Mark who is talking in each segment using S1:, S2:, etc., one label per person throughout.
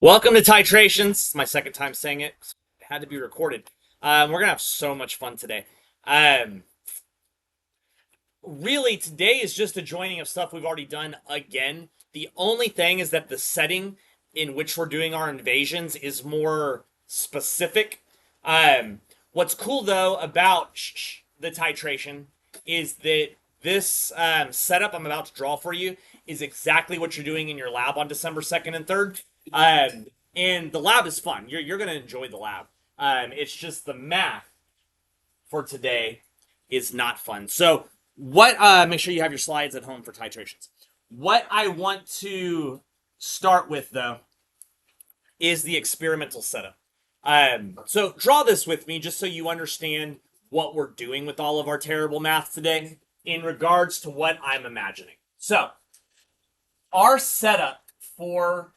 S1: Welcome to Titrations. It's my second time saying it. It had to be recorded. We're gonna have so much fun today. Really, today is just a joining of stuff we've already done again. The only thing is that the setting in which we're doing our invasions is more specific. What's cool though about the titration is that this setup I'm about to draw for you is exactly what you're doing in your lab on December 2nd and 3rd. And the lab is fun. You're going to enjoy the lab. It's just the math for today is not fun. So make sure you have your slides at home for titrations. What I want to start with though is the experimental setup. So draw this with me just so you understand what we're doing with all of our terrible math today in regards to what I'm imagining. So our setup for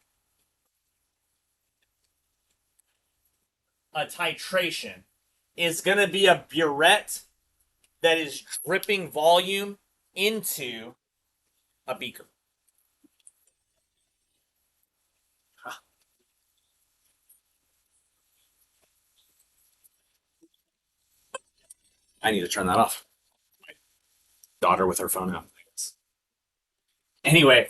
S1: a titration is going to be a burette that is dripping volume into a beaker. I need to turn that off. My daughter with her phone out. Anyway,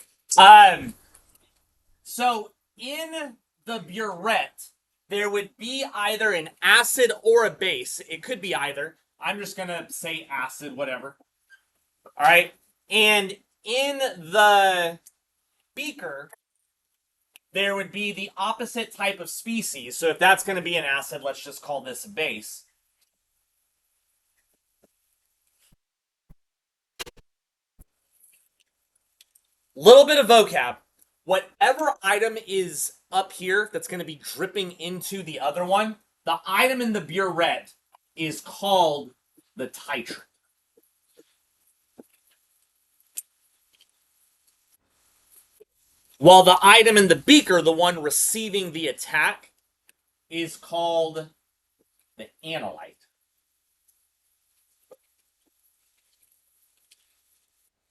S1: so in the burette, there would be either an acid or a base. It could be either. I'm just going to say acid, whatever. All right. And in the beaker, there would be the opposite type of species. So if that's going to be an acid, let's just call this a base. Little bit of vocab. Whatever item is up here that's going to be dripping into the other one, the item in the burette is called the titrant. While the item in the beaker, the one receiving the attack, is called the analyte.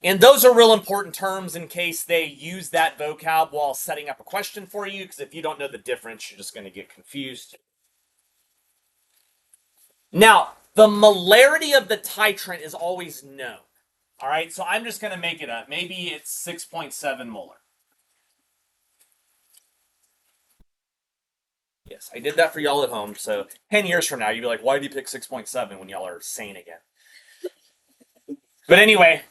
S1: And those are real important terms in case they use that vocab while setting up a question for you, because if you don't know the difference, you're just going to get confused. Now, the molarity of the titrant is always known. All right, so I'm just going to make it up. Maybe it's 6.7 molar. Yes, I did that for y'all at home. So 10 years from now, you'd be like, why did you pick 6.7 when y'all are sane again? But anyway,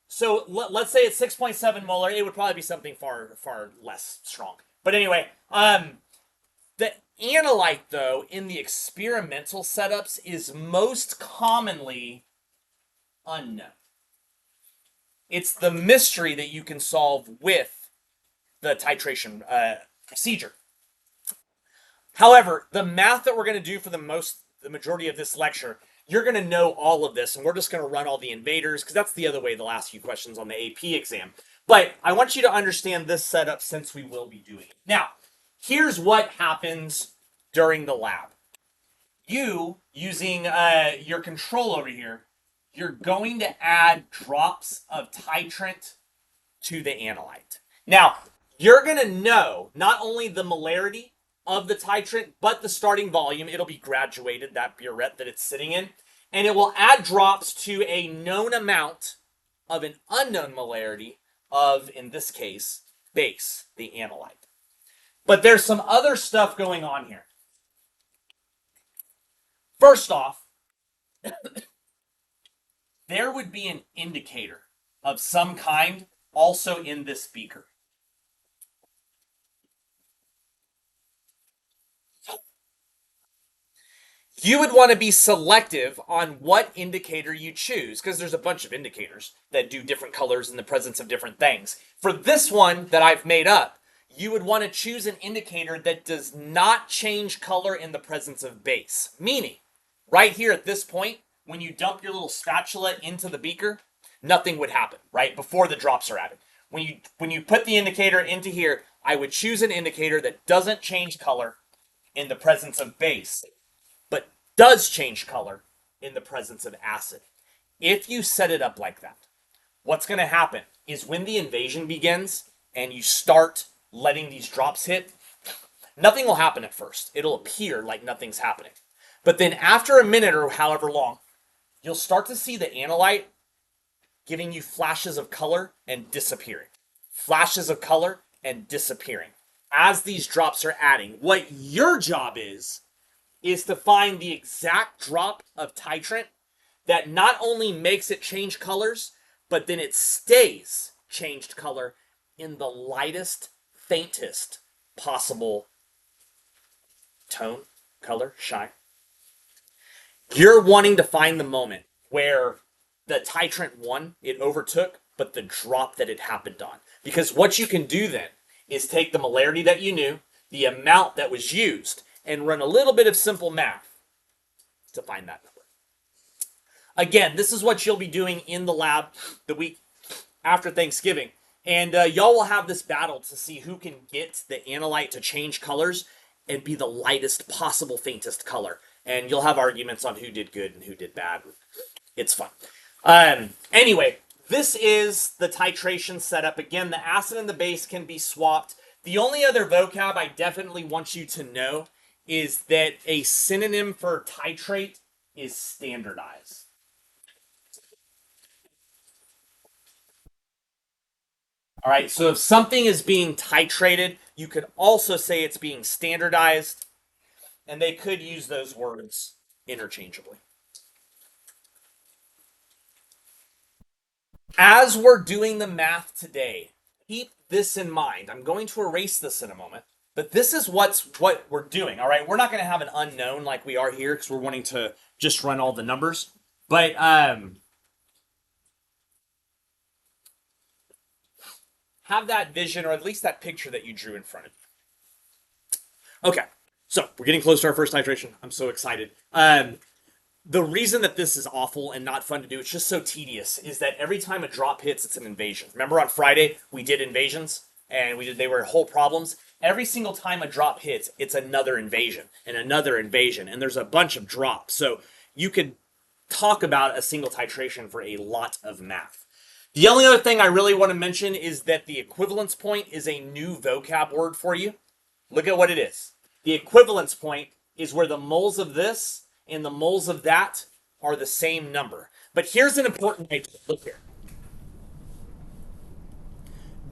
S1: so let's say it's 6.7 molar. It would probably be something far less strong. But anyway, the analyte, though, in the experimental setups is most commonly unknown. It's the mystery that you can solve with the titration procedure. However, the math that we're going to do for the majority of this lecture, you're going to know all of this, and we're just going to run all the invaders, because that's the other way they'll ask you questions on the AP exam. But I want you to understand this setup since we will be doing it. Now, here's what happens during the lab. You, using your control over here, you're going to add drops of titrant to the analyte. Now, you're going to know not only the molarity of the titrant, but the starting volume. It'll be graduated, that burette that it's sitting in, and it will add drops to a known amount of an unknown molarity of, in this case, base, the analyte. But there's some other stuff going on here. First off, there would be an indicator of some kind also in this beaker. You would want to be selective on what indicator you choose, because there's a bunch of indicators that do different colors in the presence of different things. For this one that I've made up, you would want to choose an indicator that does not change color in the presence of base. Meaning, right here at this point, when you dump your little spatula into the beaker, nothing would happen, right? Before the drops are added. When you put the indicator into here, I would choose an indicator that doesn't change color in the presence of base, but does change color in the presence of acid. If you set it up like that, what's going to happen is when the invasion begins and you start letting these drops hit, nothing will happen at first. It'll appear like nothing's happening. But then after a minute or however long, you'll start to see the analyte giving you flashes of color and disappearing. Flashes of color and disappearing. As these drops are adding, what your job is to find the exact drop of titrant that not only makes it change colors, but then it stays changed color in the lightest, faintest possible tone, color, shine. You're wanting to find the moment where the titrant won, it overtook, but the drop that it happened on. Because what you can do then is take the molarity that you knew, the amount that was used, and run a little bit of simple math to find that number. Again, this is what you'll be doing in the lab the week after Thanksgiving. And y'all will have this battle to see who can get the analyte to change colors and be the lightest possible, faintest color. And you'll have arguments on who did good and who did bad. It's fun. Anyway, this is the titration setup. Again, the acid and the base can be swapped. The only other vocab I definitely want you to know is that a synonym for titrate is standardize. All right, so if something is being titrated, you could also say it's being standardized, and they could use those words interchangeably. As we're doing the math today, keep this in mind. I'm going to erase this in a moment, but this is what we're doing, all right? We're not going to have an unknown like we are here because we're wanting to just run all the numbers, but have that vision, or at least that picture that you drew in front of you. Okay, so we're getting close to our first titration. I'm so excited. The reason that this is awful and not fun to do, it's just so tedious, is that every time a drop hits, it's an invasion. Remember on Friday, we did invasions, and they were whole problems? Every single time a drop hits, it's another invasion, and there's a bunch of drops. So you could talk about a single titration for a lot of math. The only other thing I really want to mention is that the equivalence point is a new vocab word for you. Look at what it is. The equivalence point is where the moles of this and the moles of that are the same number. But here's an important idea. Look here.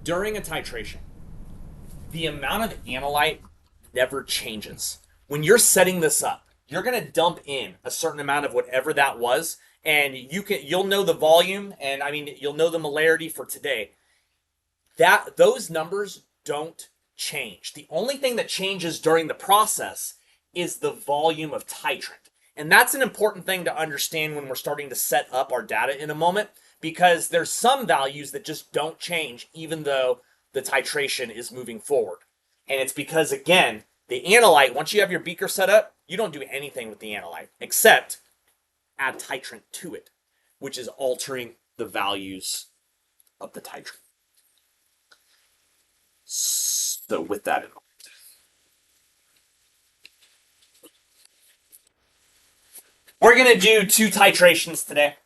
S1: During a titration, the amount of analyte never changes. When you're setting this up, you're going to dump in a certain amount of whatever that was, and you'll know the volume, and you'll know the molarity for today. Those numbers don't change. The only thing that changes during the process is the volume of titrant. And that's an important thing to understand when we're starting to set up our data in a moment, because there's some values that just don't change even though the titration is moving forward. And it's because, again, the analyte, once you have your beaker set up, you don't do anything with the analyte except add titrant to it, which is altering the values of the titrant. So with that in mind, we're going to do 2 titrations today.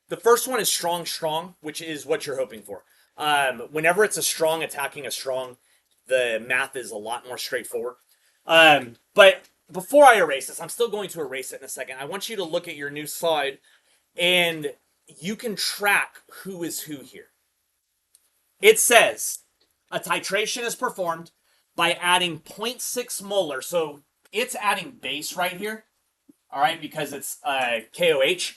S1: The first one is strong, which is what you're hoping for. Whenever it's a strong attacking a strong, the math is a lot more straightforward. But before I erase this, I'm still going to erase it in a second. I want you to look at your new slide, and you can track who is who here. It says a titration is performed by adding 0.6 molar. So it's adding base right here, all right, because it's KOH.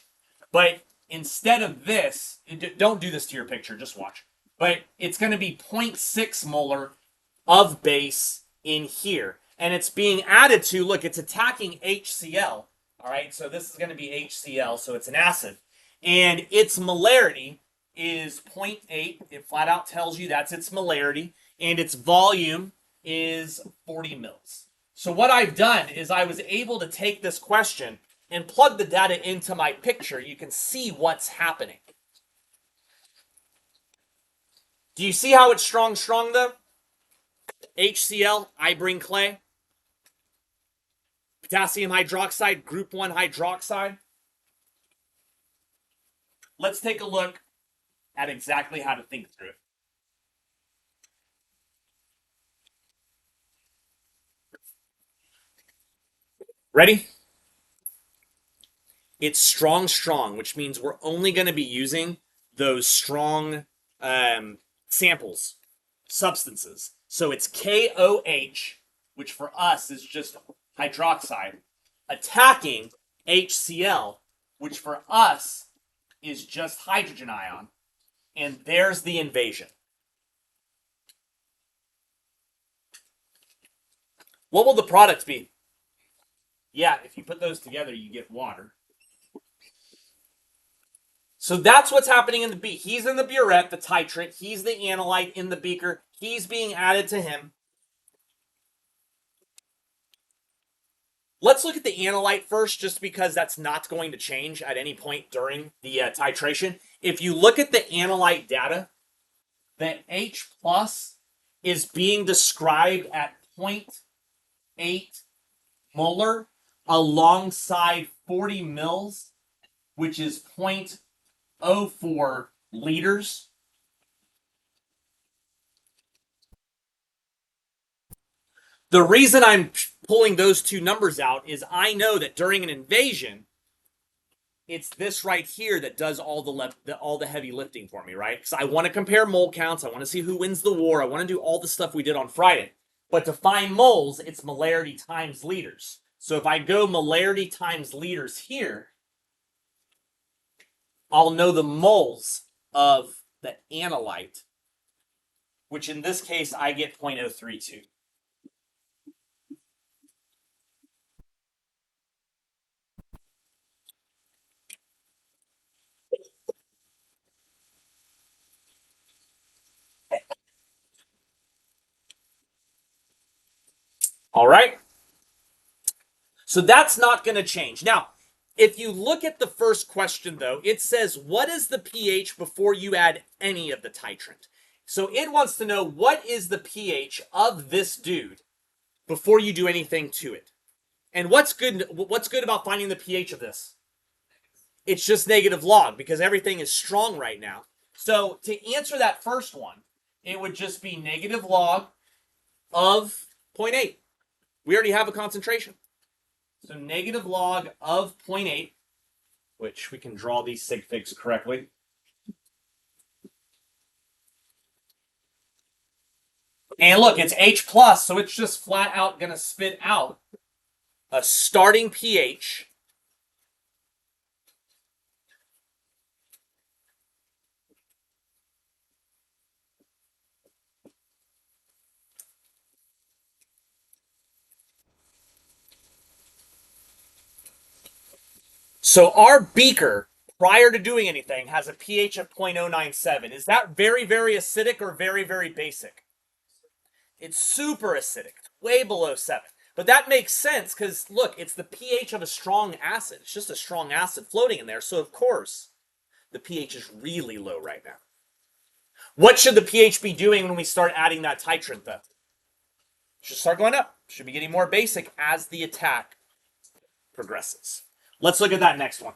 S1: But instead of this, don't do this to your picture, just watch. But it's going to be 0.6 molar of base in here. And it's being added to, look, it's attacking HCl. All right, so this is going to be HCl, so it's an acid. And its molarity is 0.8. It flat out tells you that's its molarity. And its volume is 40 mils. So what I've done is I was able to take this question and plug the data into my picture. You can see what's happening. Do you see how it's strong though? HCl, I bring clay. Potassium hydroxide, group 1 hydroxide. Let's take a look at exactly how to think through it. Ready? It's strong, strong, which means we're only going to be using those strong um, samples, substances. So it's KOH, which for us is just hydroxide, attacking HCl, which for us is just hydrogen ion. And there's the invasion. What will the product be? Yeah, if you put those together, you get water. So that's what's happening in the beak. He's in the burette, the titrant. He's the analyte in the beaker. He's being added to him. Let's look at the analyte first, just because that's not going to change at any point during the titration. If you look at the analyte data, the H plus is being described at 0.8 molar alongside 40 mils, which is 0.04 liters. The reason I'm pulling those two numbers out is I know that during an invasion, it's this right here that does all the heavy lifting for me, right? Because I want to compare mole counts, I want to see who wins the war, I want to do all the stuff we did on Friday. But to find moles, it's molarity times liters. So if I go molarity times liters here, I'll know the moles of the analyte, which in this case I get 0.032. All right? So that's not going to change. Now, if you look at the first question, though, it says, what is the pH before you add any of the titrant? So it wants to know, what is the pH of this dude before you do anything to it? And what's good about finding the pH of this? It's just negative log, because everything is strong right now. So to answer that first one, it would just be negative log of 0.8. We already have a concentration. So negative log of 0.8, which we can draw these sig figs correctly. And look, it's H plus, so it's just flat out going to spit out a starting pH So our beaker, prior to doing anything, has a pH of 0.097. Is that very, very acidic or very, very basic? It's super acidic, way below 7. But that makes sense because, look, it's the pH of a strong acid. It's just a strong acid floating in there. So, of course, the pH is really low right now. What should the pH be doing when we start adding that titrant, though? Should start going up. Should be getting more basic as the attack progresses. Let's look at that next one.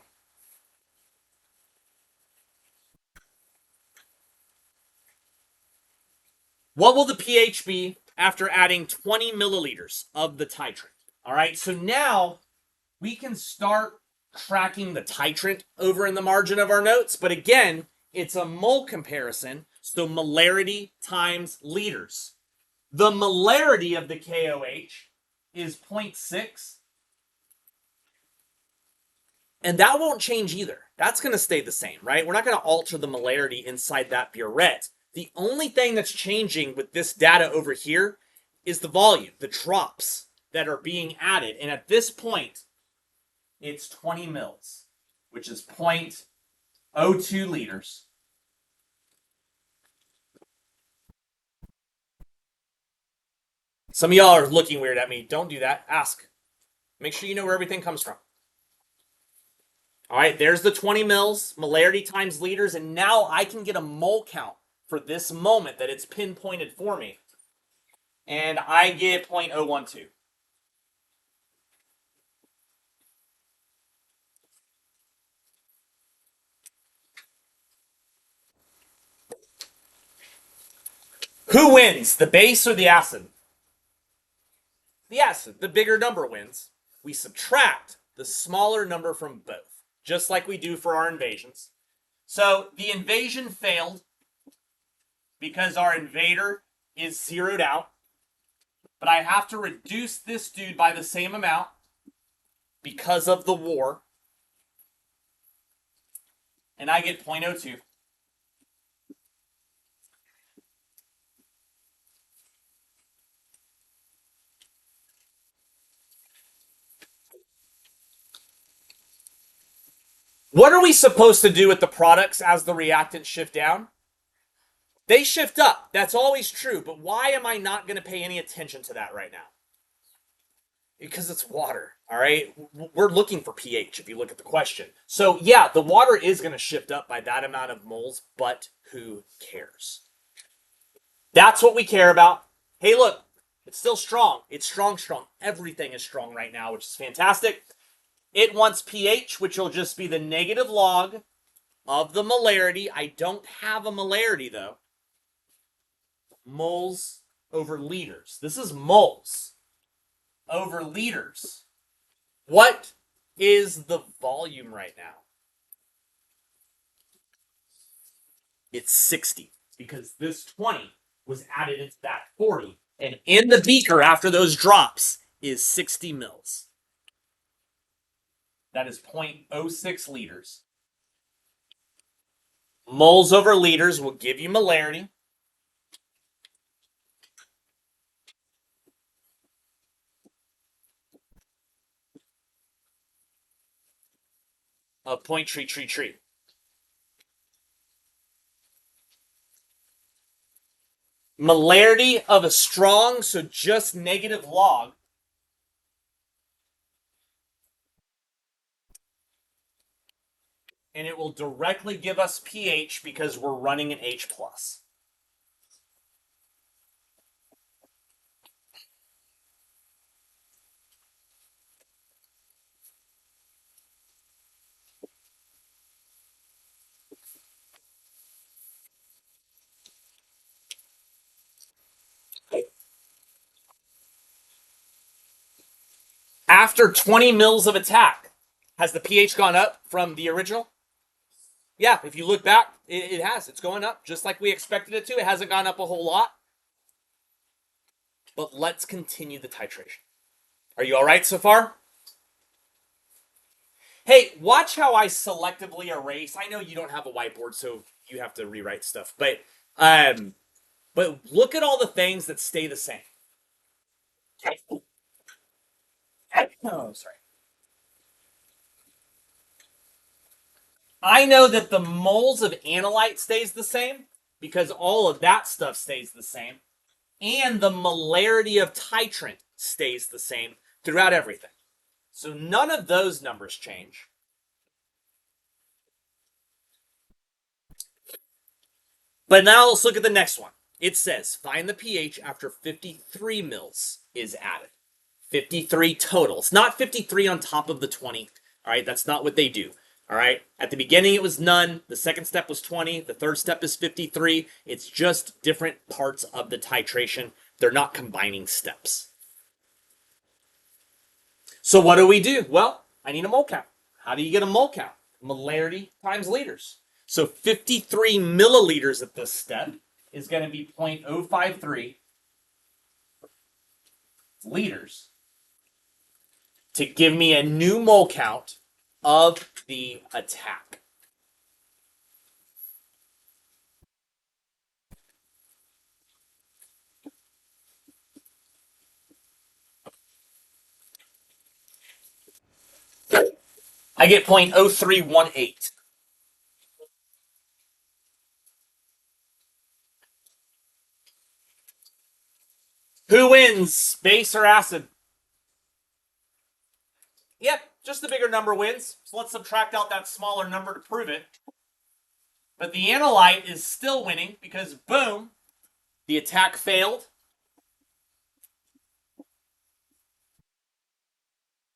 S1: What will the pH be after adding 20 milliliters of the titrant? All right, so now we can start tracking the titrant over in the margin of our notes, but again, it's a mole comparison, so molarity times liters. The molarity of the KOH is 0.6, and that won't change either. That's going to stay the same, right? We're not going to alter the molarity inside that burette. The only thing that's changing with this data over here is the volume, the drops that are being added. And at this point, it's 20 mils, which is 0.02 liters. Some of y'all are looking weird at me. Don't do that. Ask. Make sure you know where everything comes from. All right, there's the 20 mils, molarity times liters, and now I can get a mole count for this moment that it's pinpointed for me. And I get 0.012. Who wins, the base or the acid? The acid. The bigger number wins. We subtract the smaller number from both, just like we do for our invasions. So the invasion failed because our invader is zeroed out, but I have to reduce this dude by the same amount because of the war, and I get 0.02. What are we supposed to do with the products as the reactants shift down? They shift up. That's always true, but why am I not going to pay any attention to that right now? Because it's water, all right? We're looking for pH if you look at the question. So, yeah, the water is going to shift up by that amount of moles, but who cares? That's what we care about. Hey, look, it's still strong. It's strong, strong. Everything is strong right now, which is fantastic. It wants pH, which will just be the negative log of the molarity. I don't have a molarity, though. Moles over liters. This is moles over liters. What is the volume right now? It's 60, because this 20 was added into that 40. And in the beaker after those drops is 60 mils. That is 0.06 liters. Moles over liters will give you molarity. Of point tree. Molarity of a strong, so just negative log. And it will directly give us pH because we're running an H+. After 20 mils of attack, has the pH gone up from the original? Yeah, if you look back, it has. It's going up just like we expected it to. It hasn't gone up a whole lot. But let's continue the titration. Are you all right so far? Hey, watch how I selectively erase. I know you don't have a whiteboard, so you have to rewrite stuff. But look at all the things that stay the same. Oh, sorry. I know that the moles of analyte stays the same because all of that stuff stays the same. And the molarity of titrant stays the same throughout everything. So none of those numbers change. But now let's look at the next one. It says find the pH after 53 mils is added. 53 total. It's not 53 on top of the 20. All right, that's not what they do. All right, at the beginning it was none. The second step was 20. The third step is 53. It's just different parts of the titration. They're not combining steps. So what do? Well, I need a mole count. How do you get a mole count? Molarity times liters. So 53 milliliters at this step is going to be 0.053 liters to give me a new mole count of the attack. I get 0.0318. Who wins, base or acid? Yep, just the bigger number wins. So let's subtract out that smaller number to prove it. But the analyte is still winning because, boom, the attack failed.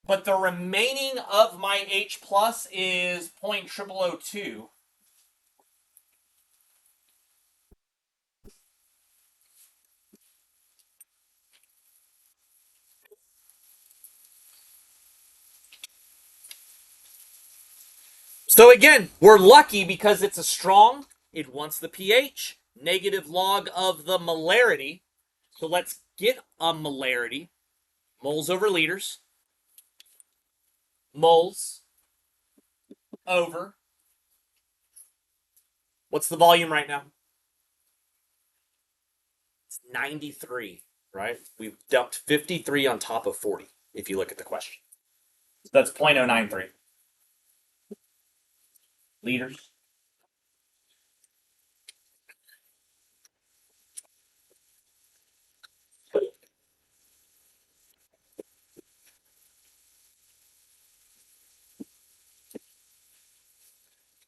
S1: But the remaining of my H plus is 0.0002. So again, we're lucky because it's a strong. It wants the pH. Negative log of the molarity. So let's get a molarity. Moles over liters. Moles over. What's the volume right now? It's 93, right? We've dumped 53 on top of 40, if you look at the question. So that's 0.093 liters.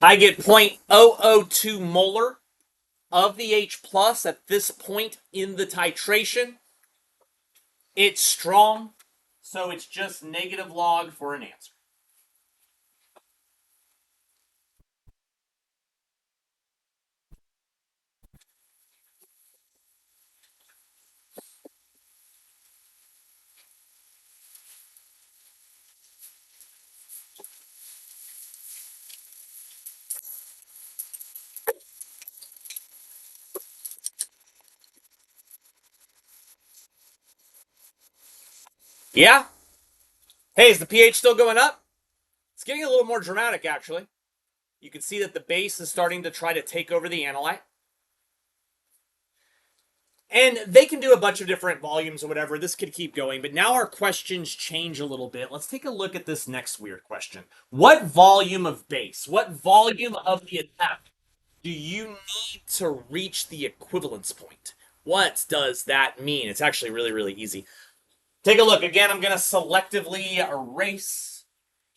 S1: I get 0.002 molar of the H plus at this point in the titration. It's strong, so it's just negative log for an answer. Yeah? Hey, is the pH still going up? It's getting a little more dramatic, actually. You can see that the base is starting to try to take over the analyte. And they can do a bunch of different volumes or whatever. This could keep going, but now our questions change a little bit. Let's take a look at this next weird question. What volume of base, what volume of the attack do you need to reach the equivalence point? What does that mean? It's actually really, really easy. Take a look. Again, I'm going to selectively erase,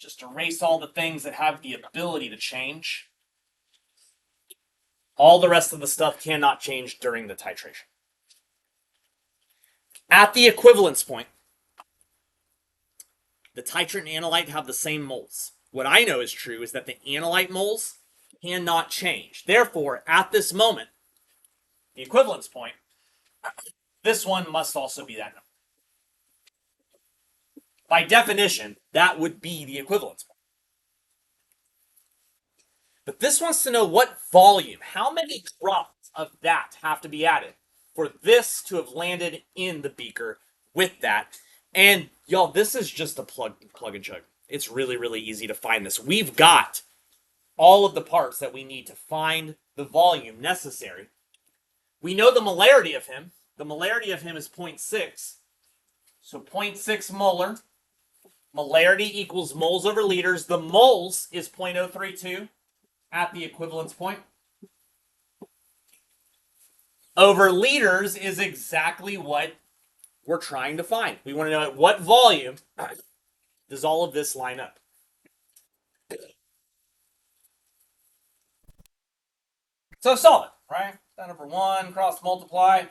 S1: just erase all the things that have the ability to change. All the rest of the stuff cannot change during the titration. At the equivalence point, the titrant and analyte have the same moles. What I know is true is that the analyte moles cannot change. Therefore, at this moment, the equivalence point, this one must also be that number. By definition, that would be the equivalence point. But this wants to know what volume, how many drops of that have to be added for this to have landed in the beaker with that. And y'all, this is just a plug and chug. It's really, really easy to find this. We've got all of the parts that we need to find the volume necessary. We know the molarity of him. The molarity of him is 0.6. So 0.6 molar. Molarity equals moles over liters. The moles is 0.032 at the equivalence point. Over liters is exactly what we're trying to find. We want to know at what volume does all of this line up. So solve it, right? That over 1, cross multiply.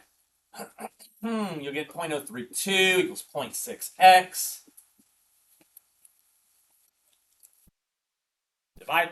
S1: You'll get 0.032 equals 0.6x. Divide.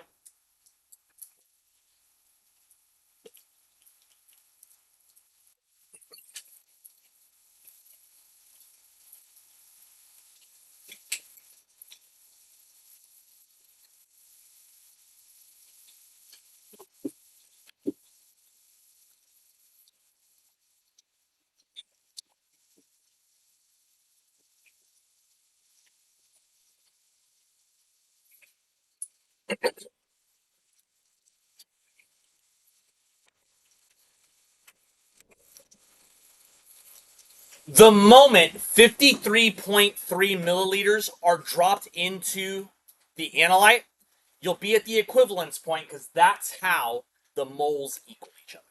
S1: The moment 53.3 milliliters are dropped into the analyte, you'll be at the equivalence point because that's how the moles equal each other.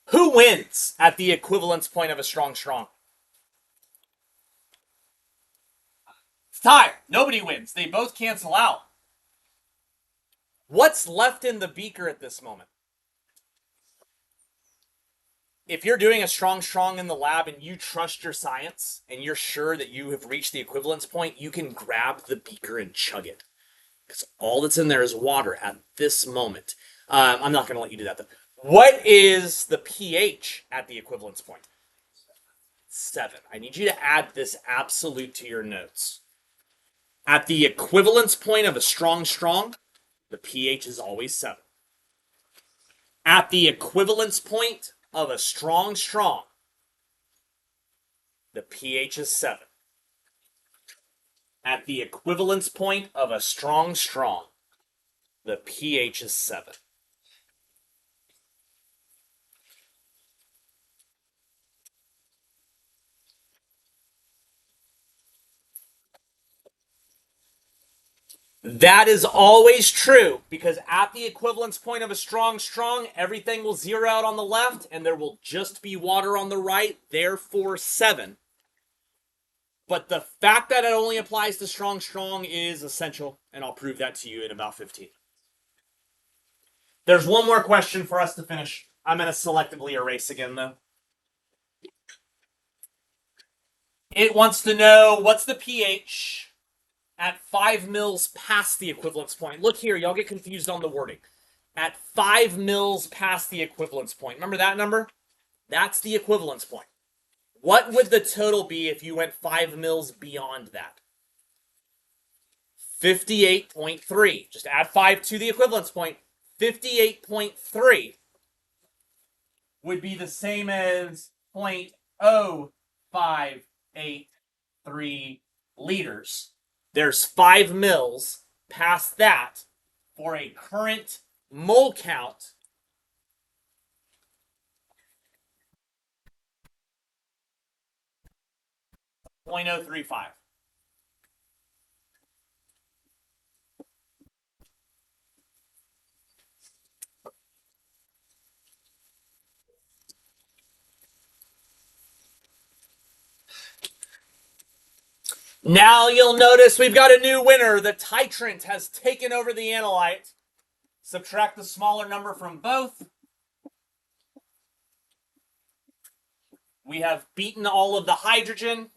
S1: Who wins at the equivalence point of a strong? It's tied. Nobody wins. They both cancel out. What's left in the beaker at this moment? If you're doing a strong in the lab and you trust your science and you're sure that you have reached the equivalence point, you can grab the beaker and chug it. Because all that's in there is water at this moment. I'm not going to let you do that, though. What is the pH at the equivalence point? 7. I need you to add this absolute to your notes. At the equivalence point of a strong, the pH is always 7. At the equivalence point of a strong, the pH is 7. At the equivalence point of a strong, the pH is 7. That is always true, because at the equivalence point of a strong, everything will zero out on the left, and there will just be water on the right, therefore 7. But the fact that it only applies to strong, is essential, and I'll prove that to you in about 15. There's one more question for us to finish. I'm going to selectively erase again, though. It wants to know what's the pH at 5 mils past the equivalence point. Look here, y'all get confused on the wording. At 5 mils past the equivalence point. Remember that number? That's the equivalence point. What would the total be if you went 5 mils beyond that? 58.3. Just add 5 to the equivalence point. 58.3 would be the same as 0.0583 liters. There's 5 mils past that for a current mole count of 0.035. Now you'll notice we've got a new winner. The titrant has taken over the analyte. Subtract the smaller number from both. We have beaten all of the hydrogen.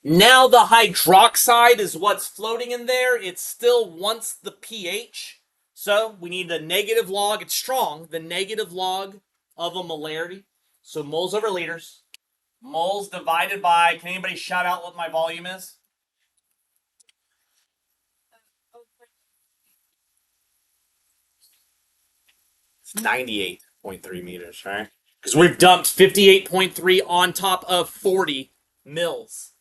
S1: Now the hydroxide is what's floating in there. It still wants the pH. So we need the negative log. It's strong. The negative log of a molarity. So moles over liters. Moles divided by, can anybody shout out what my volume is? It's 98.3 meters, right? Because we've dumped 58.3 on top of 40 mils.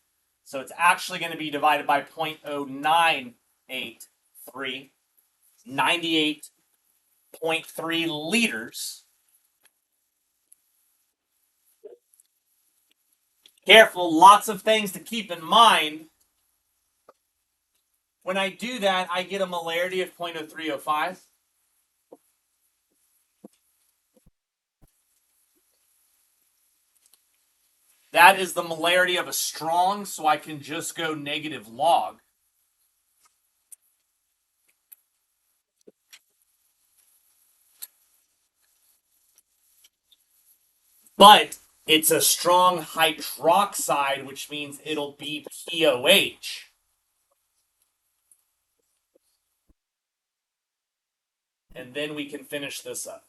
S1: So it's actually going to be divided by 0.0983. 98.3 liters. Careful, lots of things to keep in mind. When I do that, I get a molarity of 0.0305. That is the molarity of a strong, so I can just go negative log. But it's a strong hydroxide, which means it'll be POH. And then we can finish this up.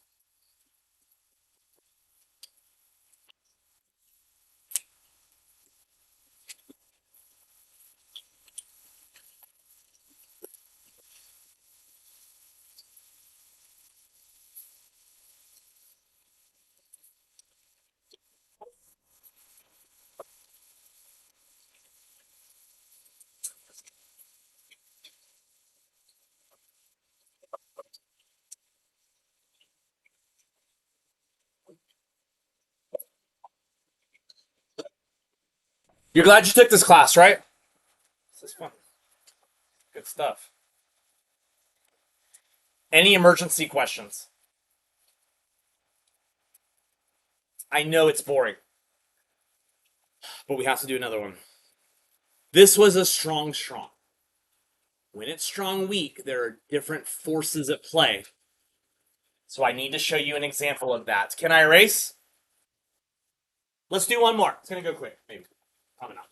S1: You're glad you took this class, right? This is fun. Good stuff. Any emergency questions? I know it's boring, but we have to do another one. This was a strong. When it's strong weak, there are different forces at play. So I need to show you an example of that. Can I erase? Let's do one more. It's going to go quick, maybe. Probably not.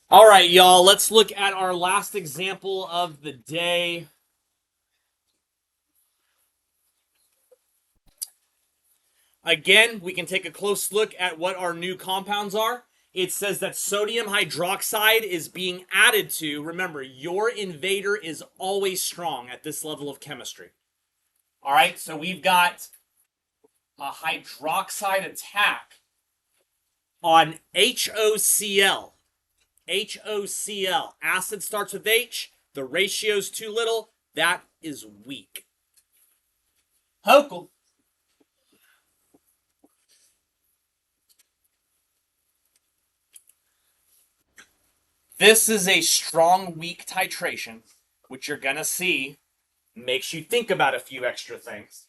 S1: All right, y'all, let's look at our last example of the day. Again, we can take a close look at what our new compounds are. It says that sodium hydroxide is being added to. Remember, your invader is always strong at this level of chemistry. All right, so we've got a hydroxide attack on HOCl. HOCl. Acid starts with H. The ratio's too little. That is weak. Hochul. This is a strong, weak titration, which you're going to see makes you think about a few extra things.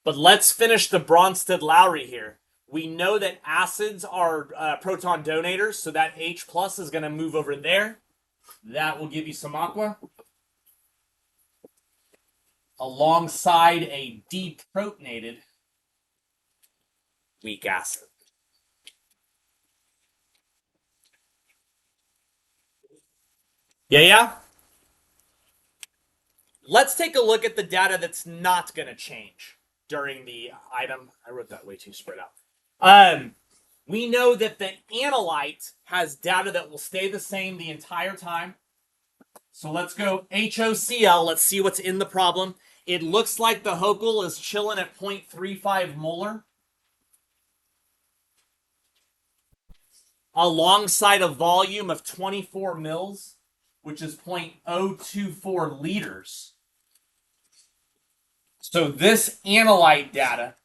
S1: But let's finish the Bronsted-Lowry here. We know that acids are proton donators, so that H plus is going to move over there. That will give you some aqua. Alongside a deprotonated weak acid. Yeah? Let's take a look at the data that's not going to change during the item. I wrote that way too spread out. We know that the analyte has data that will stay the same the entire time. So let's go HOCl. Let's see what's in the problem. It looks like the Hochul is chilling at 0.35 molar. Alongside a volume of 24 mils, which is 0.024 liters. So this analyte data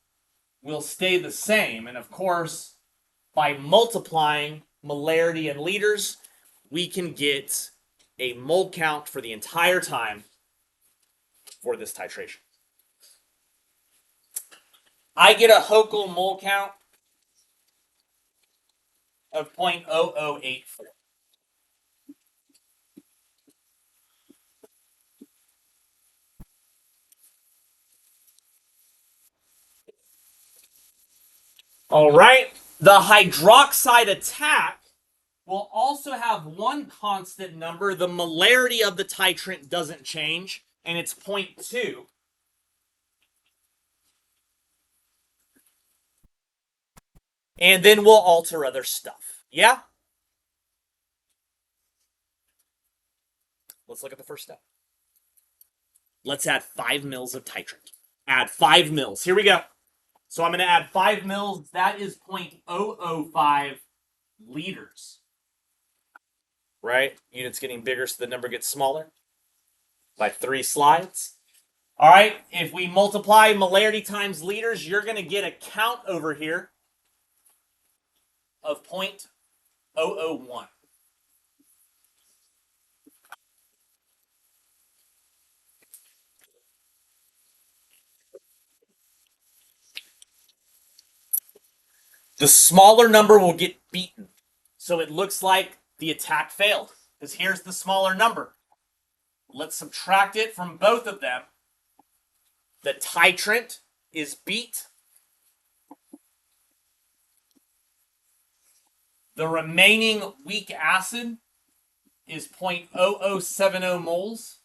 S1: will stay the same. And of course, by multiplying molarity in liters, we can get a mole count for the entire time for this titration. I get a Hochul mole count of 0.0084. All right. The hydroxide attack will also have one constant number. The molarity of the titrant doesn't change, and it's 0.2. And then we'll alter other stuff. Yeah? Let's look at the first step. Let's add 5 mils of titrant. Add 5 mils. Here we go. So I'm going to add 5 mils. That is 0.005 liters. Right? Unit's getting bigger, so the number gets smaller by 3 slides. All right, if we multiply molarity times liters, you're going to get a count over here of 0.001. The smaller number will get beaten. So it looks like the attack failed, because here's the smaller number. Let's subtract it from both of them. The titrant is beat. The remaining weak acid is 0.0070 moles.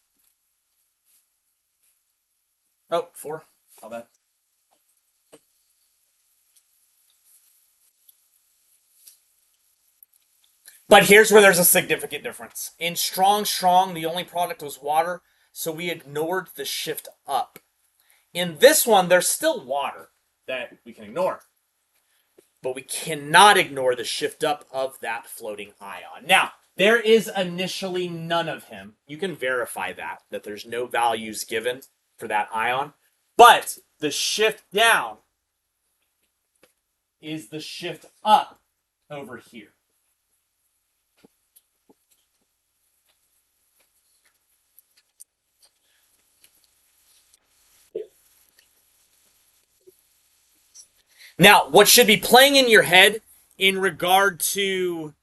S1: Oh, 4. How bad? But here's where there's a significant difference. In strong, the only product was water, so we ignored the shift up. In this one, there's still water that we can ignore. But we cannot ignore the shift up of that floating ion. Now, there is initially none of him. You can verify that there's no values given for that ion. But the shift down is the shift up over here. Now, what should be playing in your head in regard to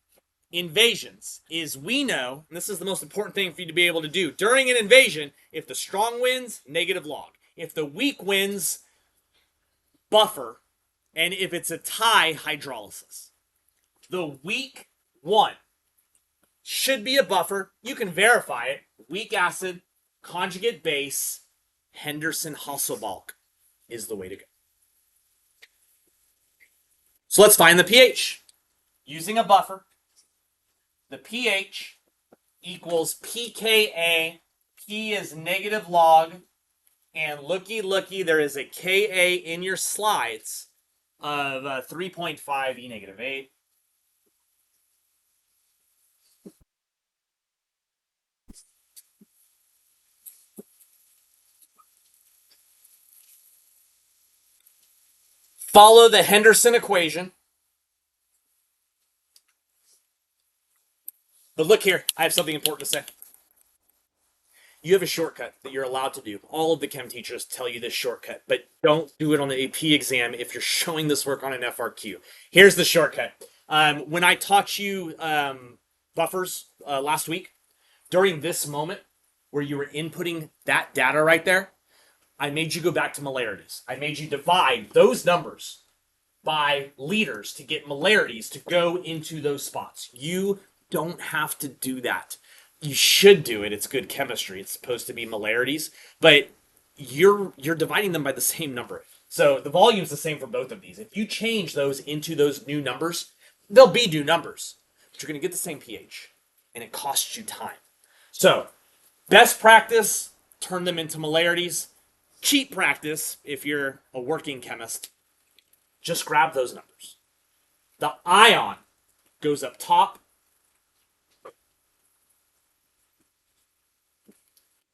S1: invasions is we know, and this is the most important thing for you to be able to do during an invasion, if the strong wins, negative log. If the weak wins, buffer. And if it's a tie, hydrolysis. The weak one should be a buffer. You can verify it. Weak acid, conjugate base, Henderson-Hasselbalch is the way to go. So let's find the pH. Using a buffer, the pH equals pKa. P is negative log. And looky, there is a Ka in your slides of 3.5 E negative 8. Follow the Henderson equation. But look here, I have something important to say. You have a shortcut that you're allowed to do. All of the chem teachers tell you this shortcut, but don't do it on the AP exam if you're showing this work on an FRQ. Here's the shortcut. When I taught you buffers last week, during this moment where you were inputting that data right there, I made you go back to molarities. I made you divide those numbers by liters to get molarities to go into those spots. You don't have to do that. You should do it. It's good chemistry. It's supposed to be molarities, but you're dividing them by the same number. So the volume's the same for both of these. If you change those into those new numbers, they'll be new numbers, but you're going to get the same pH, and it costs you time. So best practice, turn them into molarities. Cheap practice, if you're a working chemist, just grab those numbers. The ion goes up top.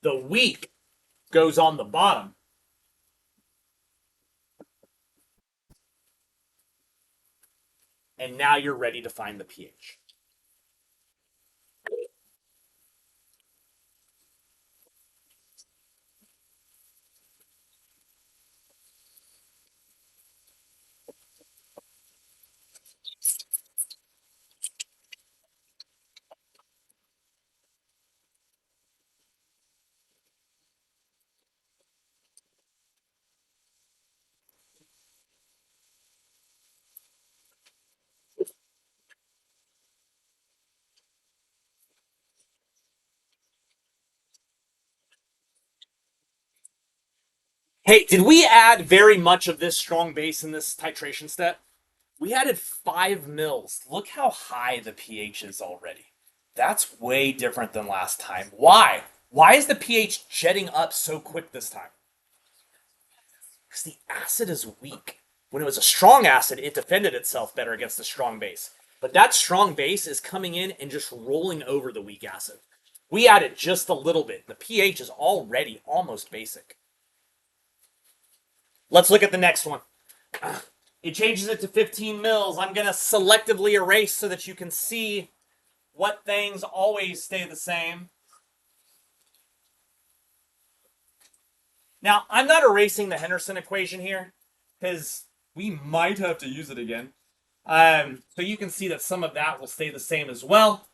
S1: The weak goes on the bottom. And now you're ready to find the pH. Hey, did we add very much of this strong base in this titration step? We added 5 mils. Look how high the pH is already. That's way different than last time. Why? Why is the pH jetting up so quick this time? Because the acid is weak. When it was a strong acid, it defended itself better against the strong base. But that strong base is coming in and just rolling over the weak acid. We added just a little bit. The pH is already almost basic. Let's look at the next one. It changes it to 15 mils. I'm going to selectively erase so that you can see what things always stay the same. Now, I'm not erasing the Henderson equation here because we might have to use it again. So you can see that some of that will stay the same as well.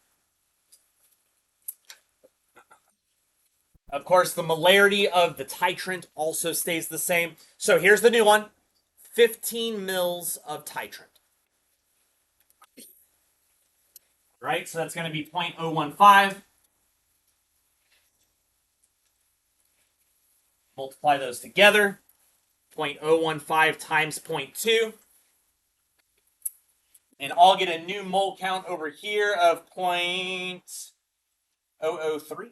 S1: Of course, the molarity of the titrant also stays the same. So here's the new one. 15 mils of titrant. Right, so that's going to be 0.015. Multiply those together. 0.015 times 0.2. And I'll get a new mole count over here of 0.003.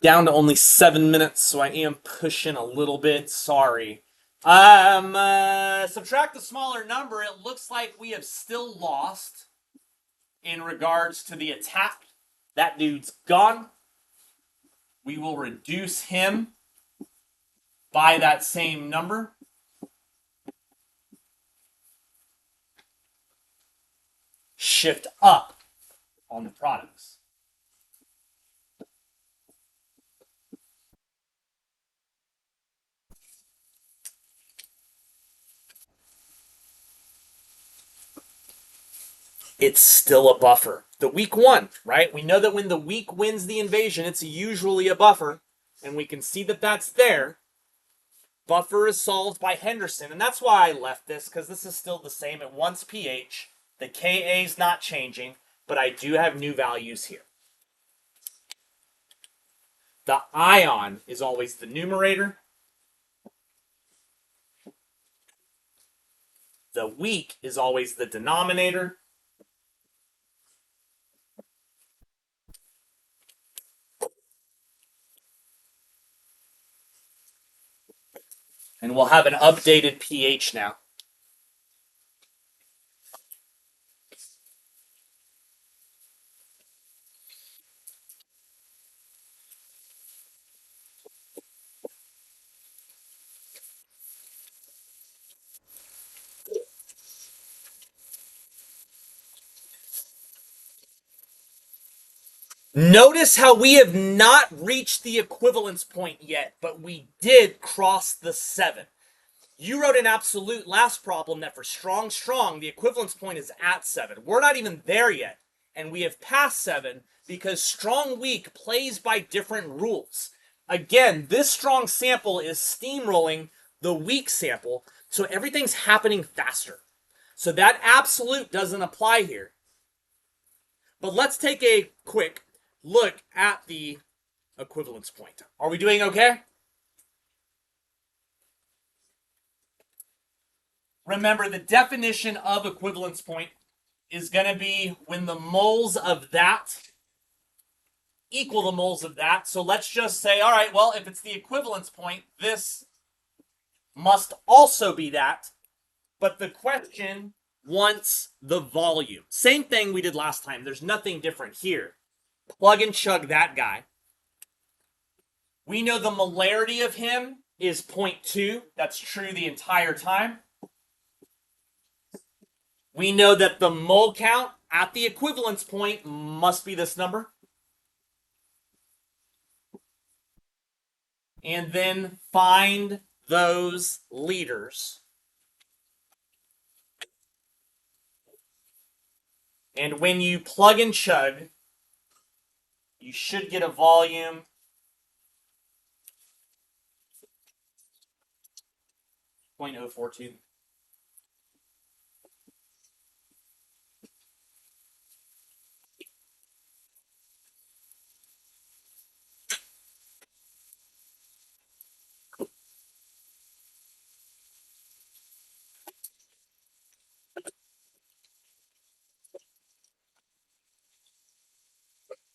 S1: Down to only 7 minutes, so I am pushing a little bit. Sorry. Subtract the smaller number. It looks like we have still lost in regards to the attack. That dude's gone. We will reduce him by that same number. Shift up on the products. it's still a buffer. The weak one, right? We know that when the weak wins the invasion, it's usually a buffer, and we can see that that's there. Buffer is solved by Henderson, and that's why I left this, because this is still the same at once pH. The Ka is not changing, but I do have new values here. The ion is always the numerator. The weak is always the denominator. And we'll have an updated pH now. Notice how we have not reached the equivalence point yet, but we did cross the 7. You wrote an absolute last problem that for strong, the equivalence point is at 7. We're not even there yet, and we have passed 7 because strong, weak plays by different rules. Again, this strong sample is steamrolling the weak sample, so everything's happening faster. So that absolute doesn't apply here. But let's take a quick look at the equivalence point. Are we doing okay? Remember, the definition of equivalence point is going to be when the moles of that equal the moles of that. So let's just say, all right, well, if it's the equivalence point, this must also be that. But the question wants the volume. Same thing we did last time. There's nothing different here. Plug and chug that guy. We know the molarity of him is 0.2. That's true the entire time. We know that the mole count at the equivalence point must be this number. And then find those liters. And when you plug and chug, you should get a volume 0.042.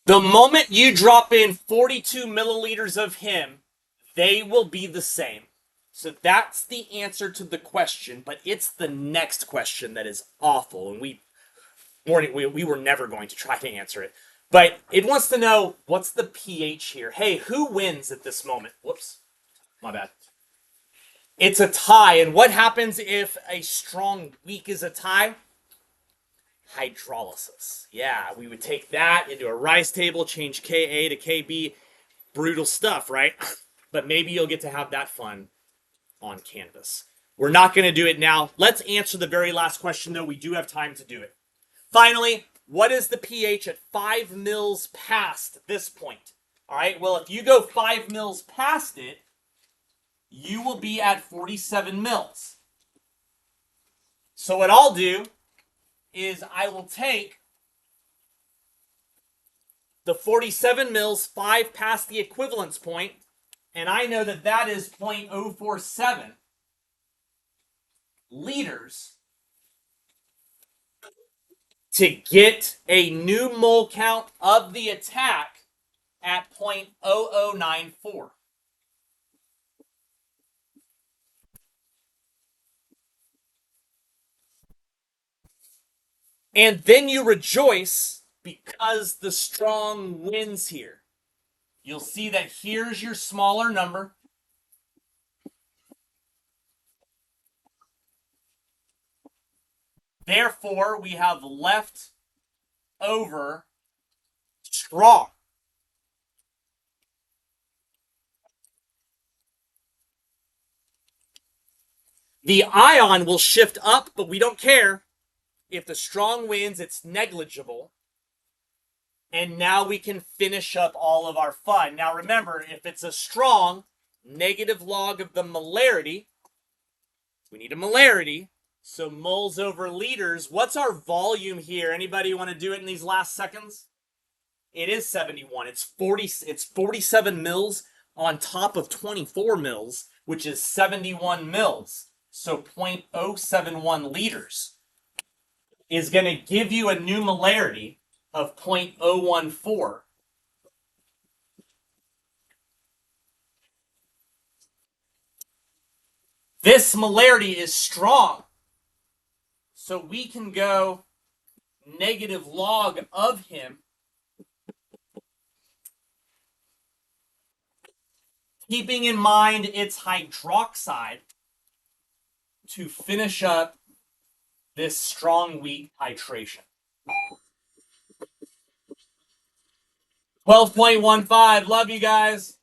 S1: The moment you drop in 42 milliliters of him, they will be the same. So that's the answer to the question, but it's the next question that is awful, and we were never going to try to answer it. But it wants to know, what's the pH here? Hey, who wins at this moment? Whoops, my bad. It's a tie, and what happens if a strong weak is a tie? Hydrolysis. Yeah, we would take that into a rice table, change Ka to Kb. Brutal stuff, right? But maybe you'll get to have that fun on Canvas. We're not going to do it now. Let's answer the very last question, though. We do have time to do it. Finally, what is the pH at 5 mils past this point? All right, well, if you go 5 mils past it, you will be at 47 mils. So what I'll do is I will take the 47 mils, 5 past the equivalence point, and I know that that is 0.047 liters to get a new mole count of the attack at 0.0094. And then you rejoice because the strong wins here. You'll see that here's your smaller number. Therefore, we have left over strong. The ion will shift up, but we don't care. If the strong wins, it's negligible. And now we can finish up all of our fun. Now remember, if it's a strong, negative log of the molarity, we need a molarity. So moles over liters. What's our volume here? Anybody want to do it in these last seconds? It is 71. It's 47 mils on top of 24 mils, which is 71 mils. So 0.071 liters is going to give you a new molarity of 0.014. This molarity is strong. So we can go negative log of him, keeping in mind its hydroxide to finish up this strong weak titration. 12.15. Love you guys.